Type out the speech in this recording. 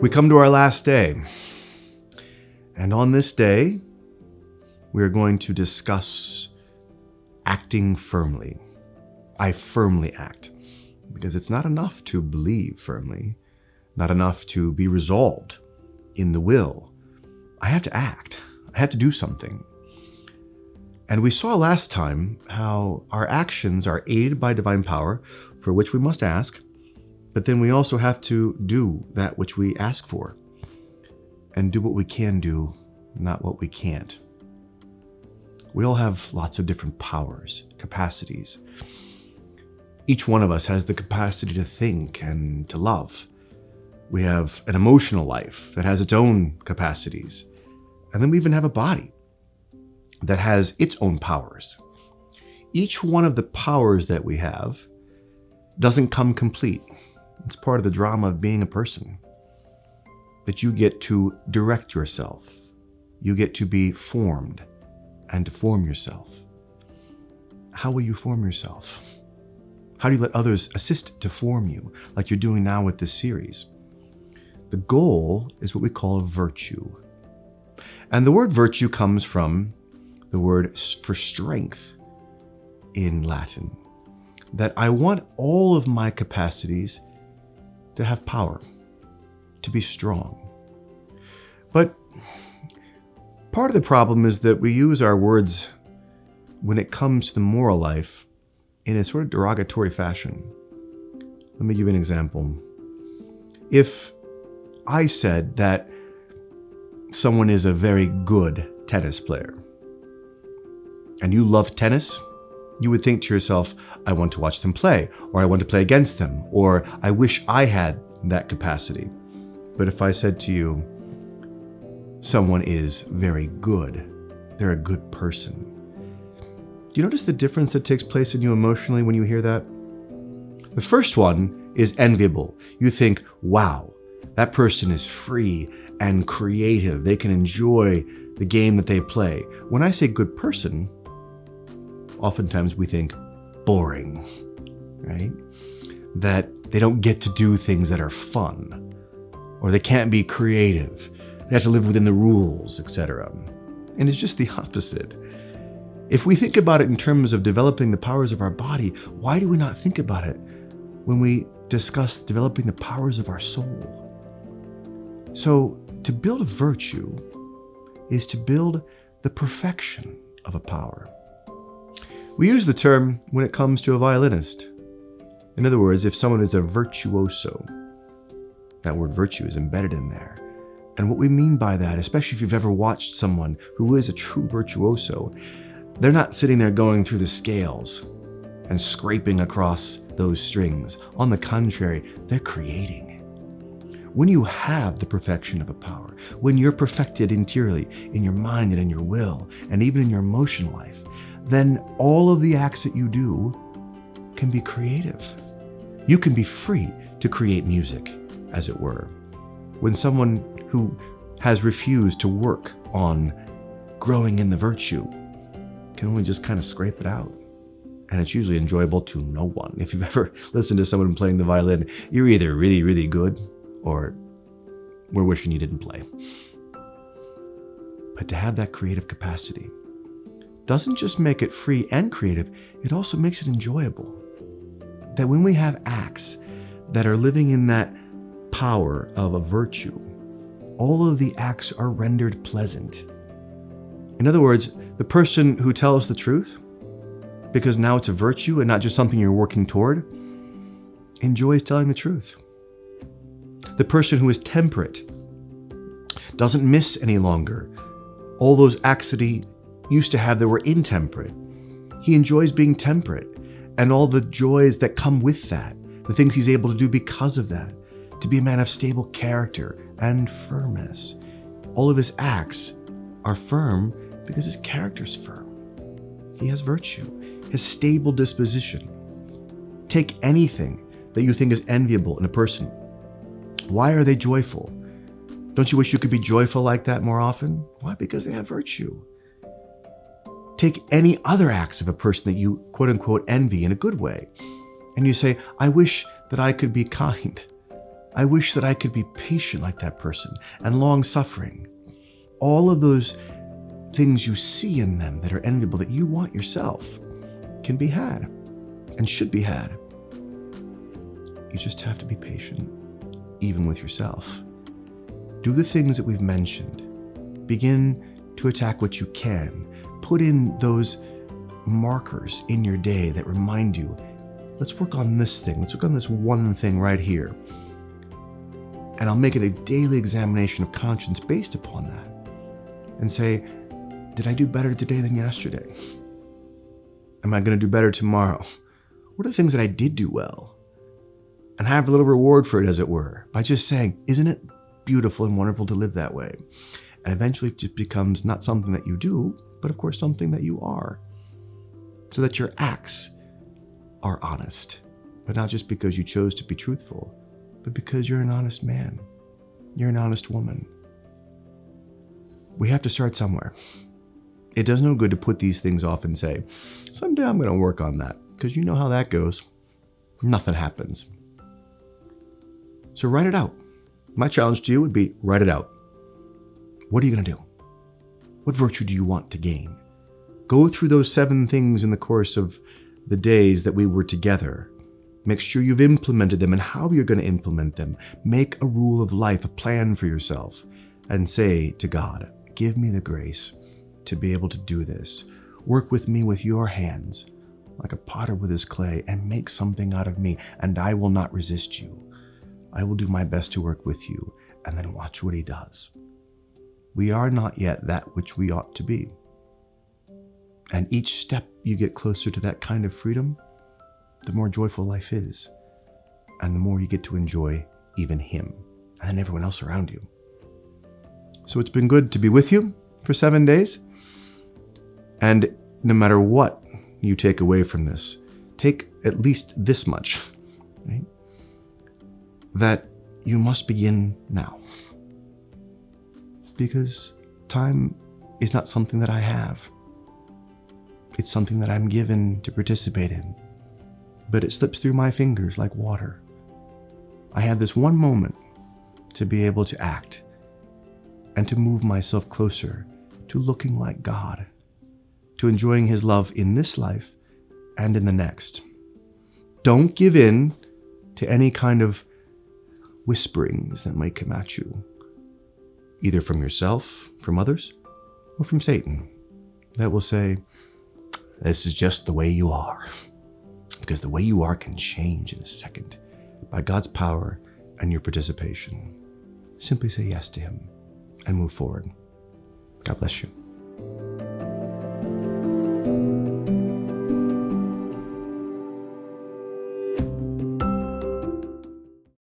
We come to our last day. And on this day, we are going to discuss acting firmly. I firmly act. Because it's not enough to believe firmly, not enough to be resolved in the will. I have to act. I have to do something. And we saw last time how our actions are aided by divine power, for which we must ask, but then we also have to do that which we ask for, and do what we can do, not what we can't. We all have lots of different powers, capacities. Each one of us has the capacity to think and to love. We have an emotional life that has its own capacities. And then we even have a body that has its own powers. Each one of the powers that we have doesn't come complete. It's part of the drama of being a person. That you get to direct yourself. You get to be formed and to form yourself. How will you form yourself? How do you let others assist to form you, like you're doing now with this series? The goal is what we call a virtue. And the word virtue comes from the word for strength in Latin. That I want all of my capacities to have power, to be strong. But part of the problem is that we use our words when it comes to the moral life in a sort of derogatory fashion. Let me give you an example. If I said that someone is a very good tennis player, and you love tennis, you would think to yourself, I want to watch them play, or I want to play against them, or I wish I had that capacity. But if I said to you, someone is very good, they're a good person, do you notice the difference that takes place in you emotionally when you hear that? The first one is enviable. You think, wow, that person is free and creative. They can enjoy the game that they play. When I say good person, oftentimes we think boring, right? That they don't get to do things that are fun, or they can't be creative. They have to live within the rules, etc. And it's just the opposite. If we think about it in terms of developing the powers of our body, why do we not think about it when we discuss developing the powers of our soul? So, to build a virtue is to build the perfection of a power. We use the term when it comes to a violinist. In other words, if someone is a virtuoso, that word virtue is embedded in there. And what we mean by that, especially if you've ever watched someone who is a true virtuoso, they're not sitting there going through the scales and scraping across those strings. On the contrary, they're creating. When you have the perfection of a power, when you're perfected interiorly in your mind and in your will, and even in your emotional life, then all of the acts that you do can be creative. You can be free to create music, as it were. When someone who has refused to work on growing in the virtue can only just kind of scrape it out. And it's usually enjoyable to no one. If you've ever listened to someone playing the violin, you're either really, really good or we're wishing you didn't play. But to have that creative capacity doesn't just make it free and creative, it also makes it enjoyable. That when we have acts that are living in that power of a virtue, all of the acts are rendered pleasant. In other words, the person who tells the truth, because now it's a virtue and not just something you're working toward, enjoys telling the truth. The person who is temperate doesn't miss any longer all those acts that he used to have that were intemperate. He enjoys being temperate and all the joys that come with that, the things he's able to do because of that, to be a man of stable character and firmness. All of his acts are firm because his character's firm. He has virtue, his stable disposition. Take anything that you think is enviable in a person. Why are they joyful? Don't you wish you could be joyful like that more often? Why? Because they have virtue. Take any other acts of a person that you quote unquote envy in a good way, and you say, I wish that I could be kind. I wish that I could be patient like that person and long-suffering. All of those things you see in them that are enviable, that you want yourself, can be had and should be had. You just have to be patient, even with yourself. Do the things that we've mentioned. Begin to attack what you can. Put in those markers in your day that remind you, let's work on this thing. Let's work on this one thing right here. And I'll make it a daily examination of conscience based upon that. And say, did I do better today than yesterday? Am I going to do better tomorrow? What are the things that I did do well? And have a little reward for it, as it were, by just saying, isn't it beautiful and wonderful to live that way? And eventually it just becomes not something that you do, but of course something that you are. So that your acts are honest, but not just because you chose to be truthful, but because you're an honest man. You're an honest woman. We have to start somewhere. It does no good to put these things off and say, someday I'm going to work on that, because you know how that goes. Nothing happens. So write it out. My challenge to you would be, write it out. What are you going to do? What virtue do you want to gain? Go through those 7 things in the course of the days that we were together. Make sure you've implemented them and how you're going to implement them. Make a rule of life, a plan for yourself, and say to God, give me the grace to be able to do this. Work with me with your hands, like a potter with his clay, and make something out of me, and I will not resist you. I will do my best to work with you, and then watch what he does. We are not yet that which we ought to be. And each step you get closer to that kind of freedom, the more joyful life is, and the more you get to enjoy even him and then everyone else around you. So it's been good to be with you for 7 days. And no matter what you take away from this, take at least this much, right? That you must begin now. Because time is not something that I have. It's something that I'm given to participate in. But it slips through my fingers like water. I have this one moment to be able to act and to move myself closer to looking like God, to enjoying his love in this life and in the next. Don't give in to any kind of whisperings that might come at you, either from yourself, from others, or from Satan, that will say, this is just the way you are. Because the way you are can change in a second by God's power and your participation. Simply say yes to him and move forward. God bless you.